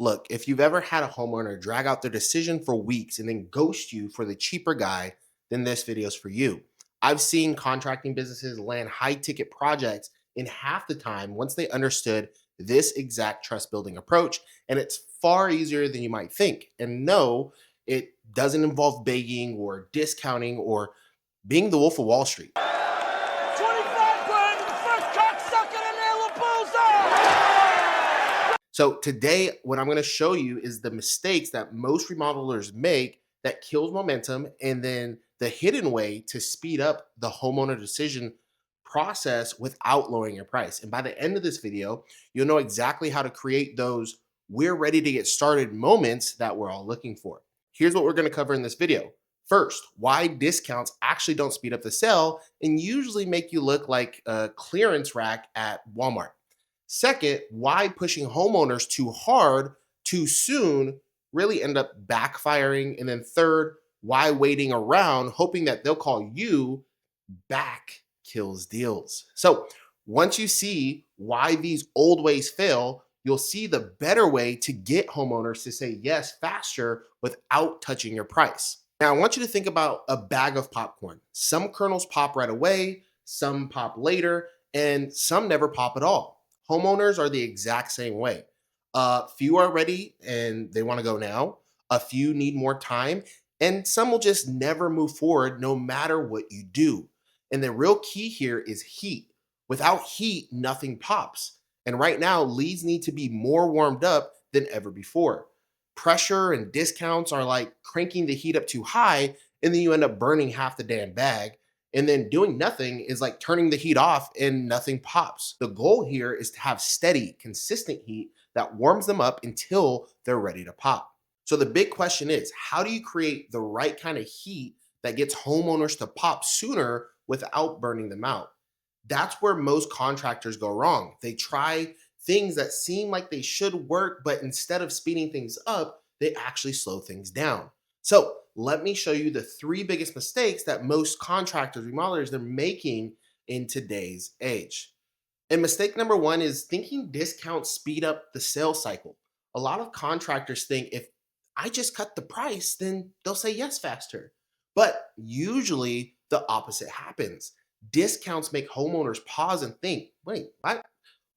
Look, if you've ever had a homeowner drag out their decision for weeks and then ghost you for the cheaper guy, then this video's for you. I've seen contracting businesses land high ticket projects in half the time once they understood this exact trust building approach. And it's far easier than you might think. And no, it doesn't involve begging or discounting or being the wolf of Wall Street. 25 grand to the first cocksucker to nail a bullseye! So today, what I'm going to show you is the mistakes that most remodelers make that kills momentum, and then the hidden way to speed up the homeowner decision process without lowering your price. And by the end of this video, you'll know exactly how to create those "we're ready to get started" moments that we're all looking for. Here's what we're going to cover in this video. First, why discounts actually don't speed up the sale and usually make you look like a clearance rack at Walmart. Second, why pushing homeowners too hard too soon really end up backfiring. And then third, why waiting around hoping that they'll call you back kills deals. So once you see why these old ways fail, you'll see the better way to get homeowners to say yes faster without touching your price. Now, I want you to think about a bag of popcorn. Some kernels pop right away, some pop later, and some never pop at all. Homeowners are the exact same way. Few are ready and they want to go now. A few need more time, and some will just never move forward no matter what you do. And the real key here is heat. Without heat, nothing pops. And right now, leads need to be more warmed up than ever before. Pressure and discounts are like cranking the heat up too high, and then you end up burning half the damn bag. And then doing nothing is like turning the heat off and nothing pops. The goal here is to have steady, consistent heat that warms them up until they're ready to pop. So the big question is, how do you create the right kind of heat that gets homeowners to pop sooner without burning them out? That's where most contractors go wrong. They try things that seem like they should work, but instead of speeding things up, they actually slow things down. So let me show you the three biggest mistakes that most contractors, remodelers, they're making in today's age. And mistake number one is thinking discounts speed up the sales cycle. A lot of contractors think if I just cut the price, then they'll say yes faster. But usually the opposite happens. Discounts make homeowners pause and think, wait, why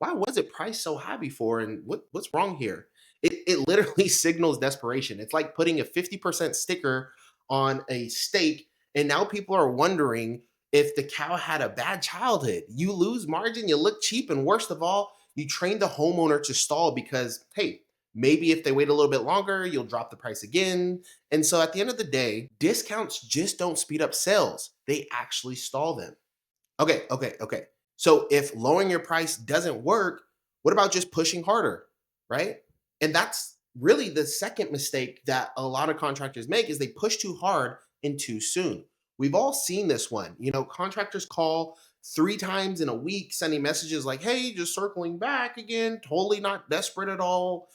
was it priced so high before? And what's wrong here? It literally signals desperation. It's like putting a 50% sticker on a steak, and now people are wondering if the cow had a bad childhood. You lose margin, you look cheap, and worst of all, you train the homeowner to stall because, hey, maybe if they wait a little bit longer, you'll drop the price again. And so at the end of the day, discounts just don't speed up sales. They actually stall them. Okay. So if lowering your price doesn't work, what about just pushing harder, right? And that's really the second mistake that a lot of contractors make is they push too hard and too soon. We've all seen this one. Contractors call 3 times in a week, sending messages like, hey, just circling back again, totally not desperate at all.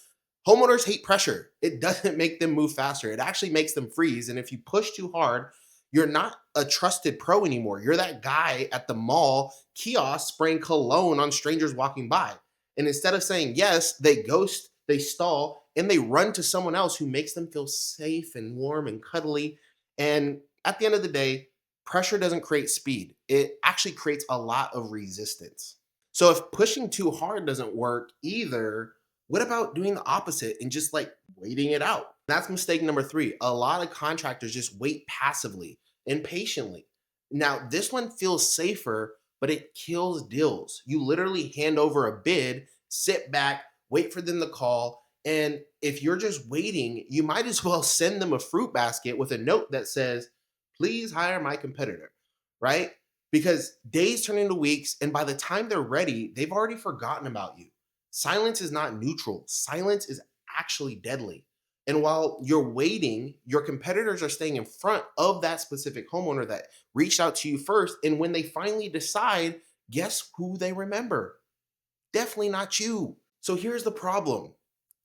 Homeowners hate pressure. It doesn't make them move faster. It actually makes them freeze. And if you push too hard, you're not a trusted pro anymore. You're that guy at the mall kiosk spraying cologne on strangers walking by. And instead of saying yes, they ghost, they stall, and they run to someone else who makes them feel safe and warm and cuddly. And at the end of the day, pressure doesn't create speed. It actually creates a lot of resistance. So if pushing too hard doesn't work either, what about doing the opposite and just like waiting it out? That's mistake number three. A lot of contractors just wait passively and patiently. Now, this one feels safer, but it kills deals. You literally hand over a bid, sit back, wait for them to call. And if you're just waiting, you might as well send them a fruit basket with a note that says, please hire my competitor, right? Because days turn into weeks, and by the time they're ready, they've already forgotten about you. Silence is not neutral. Silence is actually deadly. And while you're waiting, your competitors are staying in front of that specific homeowner that reached out to you first. And when they finally decide, guess who they remember? Definitely not you. So here's the problem.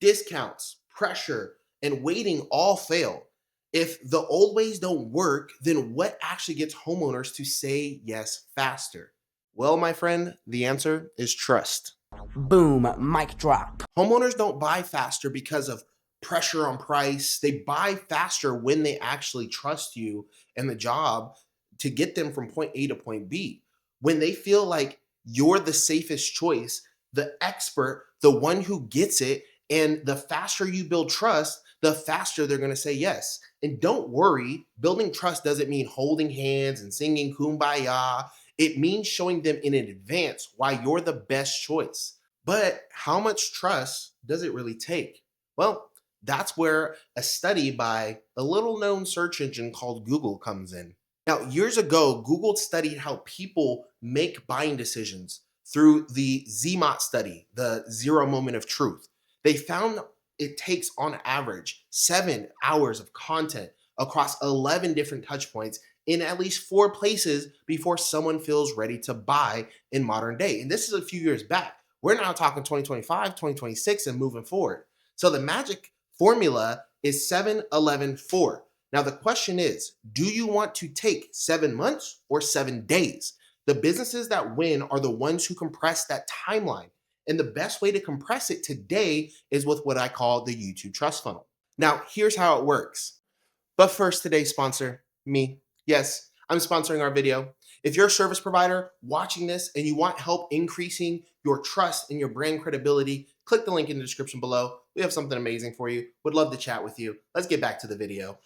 Discounts, pressure, and waiting all fail. If the old ways don't work, then what actually gets homeowners to say yes faster? Well, my friend, the answer is trust. Boom, mic drop. Homeowners don't buy faster because of pressure on price. They buy faster when they actually trust you and the job to get them from point A to point B. When they feel like you're the safest choice, the expert, the one who gets it, and the faster you build trust, the faster they're going to say yes. And don't worry, building trust doesn't mean holding hands and singing kumbaya. It means showing them in advance why you're the best choice. But how much trust does it really take? Well, that's where a study by a little known search engine called Google comes in. Now, years ago, Google studied how people make buying decisions through the ZMOT study, the zero moment of truth. They found it takes on average 7 hours of content across 11 different touch points in at least 4 places before someone feels ready to buy in modern day. And this is a few years back. We're now talking 2025, 2026, and moving forward. So the magic formula is 7, 11, 4. Now, the question is, do you want to take 7 months or 7 days? The businesses that win are the ones who compress that timeline. And the best way to compress it today is with what I call the YouTube Trust Funnel. Now, here's how it works. But first, today's sponsor, me. Yes, I'm sponsoring our video. If you're a service provider watching this and you want help increasing your trust and your brand credibility, click the link in the description below. We have something amazing for you. Would love to chat with you. Let's get back to the video.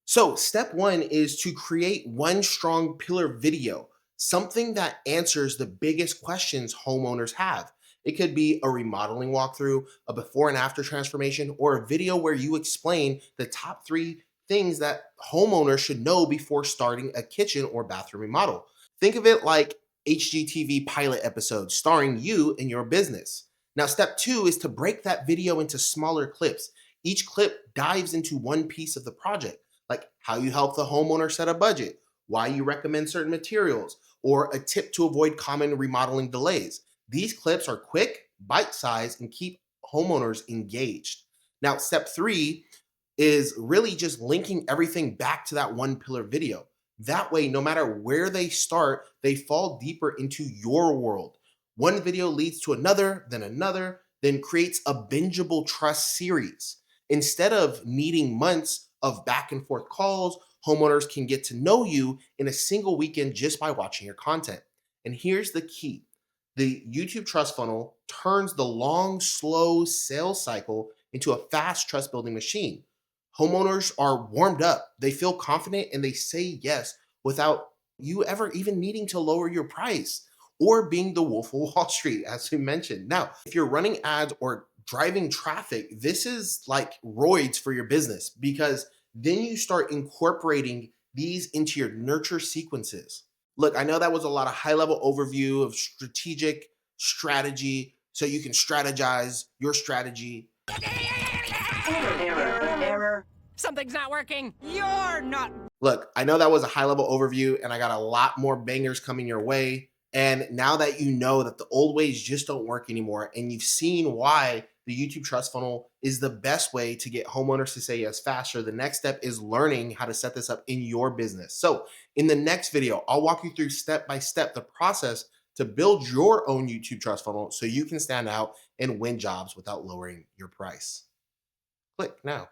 So step one is to create one strong pillar video, something that answers the biggest questions homeowners have. It could be a remodeling walkthrough, a before and after transformation, or a video where you explain the top 3 things that homeowners should know before starting a kitchen or bathroom remodel. Think of it like HGTV pilot episodes starring you and your business. Now, step 2 is to break that video into smaller clips. Each clip dives into one piece of the project, like how you help the homeowner set a budget, why you recommend certain materials, or a tip to avoid common remodeling delays. These clips are quick, bite-sized, and keep homeowners engaged. Now, step 3 is really just linking everything back to that one pillar video. That way, no matter where they start, they fall deeper into your world. One video leads to another, then creates a bingeable trust series. Instead of needing months of back and forth calls, homeowners can get to know you in a single weekend just by watching your content. And here's the key. The YouTube Trust Funnel turns the long, slow sales cycle into a fast trust building machine. Homeowners are warmed up, they feel confident, and they say yes without you ever even needing to lower your price or being the wolf of Wall Street, as we mentioned. Now, if you're running ads or driving traffic, this is like roids for your business because then you start incorporating these into your nurture sequences. Look, I know that was a lot of high level overview of strategic strategy so you can strategize your strategy. Error. Something's not working. You're not. Look, I know that was a high level overview and I got a lot more bangers coming your way. And now that you know that the old ways just don't work anymore and you've seen why the YouTube Trust Funnel is the best way to get homeowners to say yes faster, the next step is learning how to set this up in your business. So in the next video, I'll walk you through step by step the process to build your own YouTube Trust Funnel so you can stand out and win jobs without lowering your price. Click now.